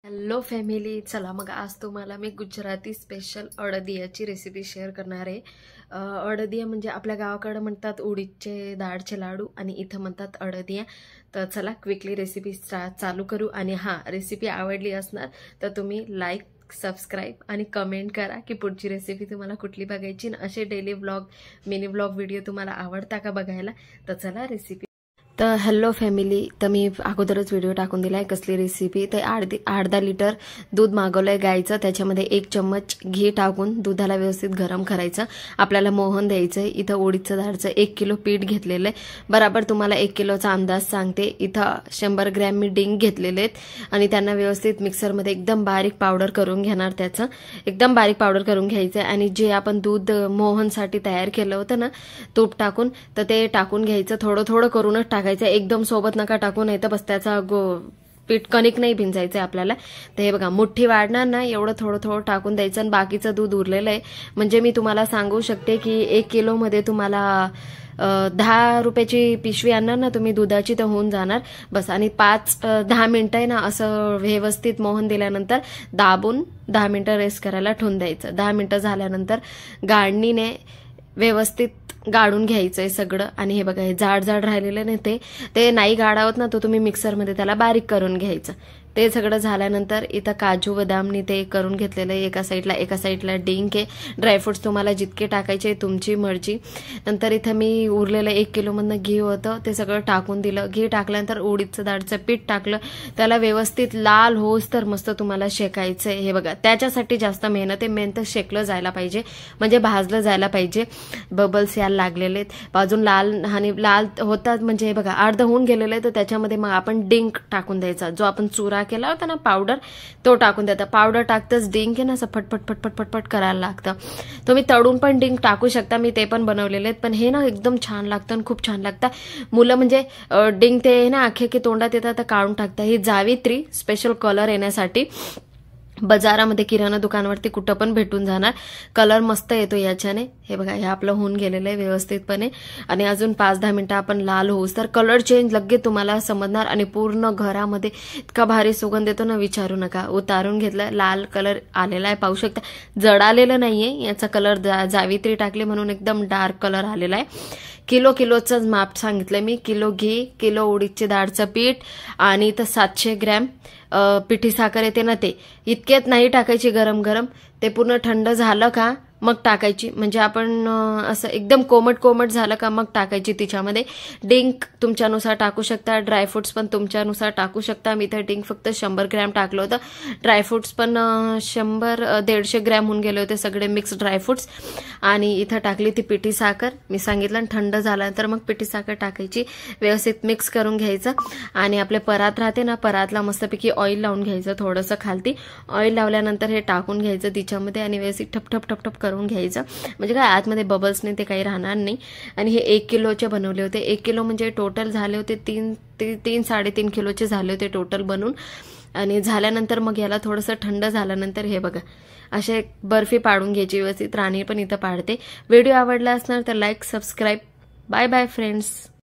Hello family, चला मग आज तुम्हाला मी गुजराती स्पेशल अडदियाची रेसिपी शेअर करणार आहे। अडदिया म्हणजे आपल्या गावाकडे म्हणतात उडीदचे डाळचे लाडू आणि इथं म्हणतात अडदिया। तर चला क्विकली रेसिपी चालू करू। आणि हां, रेसिपी आवडली असणार तर तुम्ही लाईक सबस्क्राईब आणि कमेंट करा की पुढची रेसिपी तुम्हाला कुठली बघायची आणि असे daily vlog mini vlog video तुम्हाला आवडता का बघायला। तर चला रेसिपी। तर हॅलो फॅमिली, तर मी अगोदरच व्हिडिओ टाकून दिला आहे कसली रेसिपी। ते 8-10 लिटर दूध मागवलं आहे गाईचं, त्याच्यामध्ये 1 चम्मच घी टाकून दुधाला व्यवस्थित गरम करायचं। आपल्याला मोहन द्यायचं आहे। इथं उडीदचं डाळचं 1 किलो पीठ घेतलेलं आहे। बराबर तुम्हाला 1 किलोचा अंदाज सांगते। इथं 100 ग्रॅम मी डिंक घेतलेले आहेत आणि त्यांना व्यवस्थित मिक्सरमध्ये एकदम बारीक पावडर करून घेणार। त्याचं एकदम बारीक पावडर करून घ्यायचं आणि जे आपण दूध मोहनसाठी तयार केलं होतं ना तूप टाकून, तर ते टाकून घ्यायचं। थोडं थोडं करूनच टाकायचं, एकदम सोबत नका टाकू, नाही तर बस त्याचा पीठ कणिक नाही भिंजायचं आपल्याला। तर हे बघा, मुठ्ठी वाढणार ना एवढं थोडं थोडं टाकून द्यायचं आणि बाकीचं दूध उरलेलं आहे। म्हणजे मी तुम्हाला सांगू शकते की 1 किलोमध्ये तुम्हाला 10 रुपयाची पिशवी आणणार ना तुम्ही दुधाची, तर होऊन जाणार बस। आणि 5-10 मिनिटं आहे ना असं व्यवस्थित मोहन दिल्यानंतर दाबून 10 मिनिटं रेस्ट करायला ठेवून द्यायचं। 10 मिनिटं झाल्यानंतर गाळणीने व्यवस्थित गाळून घ्यायचंय सगळं। आणि हे बघा, हे जाड जाड राहिलेलं नाही, ते नाही गाळावत ना, तो तुम्ही मिक्सरमध्ये त्याला बारीक करून घ्यायचं। ते सगळं झाल्यानंतर इथं काजू बदामनी ते करून घेतलेलं आहे एका साईडला डिंक आहे। ड्रायफ्रुट्स तुम्हाला जितके टाकायचे तुमची मर्जी। नंतर इथं मी उरलेलं 1 किलोमधनं घी होतं ते सगळं टाकून दिलं। घी टाकल्यानंतर उडीदचं डाळचं पीठ टाकलं, त्याला व्यवस्थित लाल होस तर मस्त तुम्हाला शेकायचं आहे। हे बघा, त्याच्यासाठी जास्त मेहनत आहे। मेन तर शेकलं जायला पाहिजे, म्हणजे भाजलं जायला पाहिजे। बबल्स यायला लागलेले आहेत, बाजून लाल आणि लाल होतात, म्हणजे हे बघा अर्ध होऊन गेलेलं आहे। तर त्याच्यामध्ये मग आपण डिंक टाकून द्यायचा, जो आपण चुरा केला होता ना पावडर, तो टाकून द्यायचा। पावडर टाकतच डिंक आहे ना असं फटफट फटफट फटफट करायला लागतं। तुम्ही तळून पण डिंक टाकू शकता, मी ते पण बनवलेले आहेत, पण हे ना एकदम छान लागतं आणि खूप छान लागतं। मुलं म्हणजे डिंक ते ना अख्खे तोंडात येतात तर काढून टाकतात। ही जावित्री स्पेशल कलर येण्यासाठी बाजारामध्ये किराणा दुकानावरती कुठं पण भेटून जाणार, कलर मस्त येतो याच्याने। हे बघा, हे आपलं होऊन गेलेलं आहे व्यवस्थितपणे आणि अजून 5-10 मिनिटं आपण लाल होऊस तर कलर चेंज लगेच तुम्हाला समजणार आणि पूर्ण घरामध्ये इतका भारी सुगंध येतो ना विचारू नका। उतारून घेतलं, लाल कलर आलेला आहे, पाहू शकता। जड आलेलं नाहीये, याचा कलर जावित्री टाकले म्हणून एकदम डार्क कलर आलेला आहे। किलोचं माप सांगितलंय मी, किलो घी, किलो उडीदचे डाळचं पीठ आणि इथं 700 ग्रॅम पिठी साखर येते ना, ते इतक्यात नाही टाकायची गरम गरम, ते पूर्ण थंड झालं का मग टाकायची। म्हणजे आपण असं एकदम कोमट झालं का मग टाकायची तिच्यामध्ये। डिंक तुमच्यानुसार टाकू शकता, ड्रायफ्रुट्स पण तुमच्यानुसार टाकू शकता। मी तर डिंक फक्त 100 ग्रॅम टाकलं होतं, ड्रायफ्रुट्स पण 100-150 ग्रॅम होऊन गेले होते सगळे मिक्स ड्रायफ्रुट्स। आणि इथं टाकली ती पिठी साखर, मी सांगितलं थंड झाल्यानंतर मग पिठी साखर टाकायची, व्यवस्थित मिक्स करून घ्यायचं। आणि आपले परात राहते ना, परातला मस्तपैकी ऑइल लावून घ्यायचं, थोडंसं खालती ऑइल लावल्यानंतर हे टाकून घ्यायचं तिच्यामध्ये आणि व्यवस्थित ठप ठप करून घ्यायचं। म्हणजे काय आतमध्ये बबल्स नाही, ते काही राहणार नाही। आणि हे 1 किलोचे बनवले होते। 1 किलो म्हणजे टोटल झाले होते 3-3.5 किलोचे झाले होते टोटल बनून। आणि झाल्यानंतर मग याला थोडंसं थंड झाल्यानंतर हे बघा असे बर्फी पाडून घ्यायची व्यवस्थित। राणी पण इथं पाडते। व्हिडिओ आवडला असणार तर like subscribe. Bye bye friends.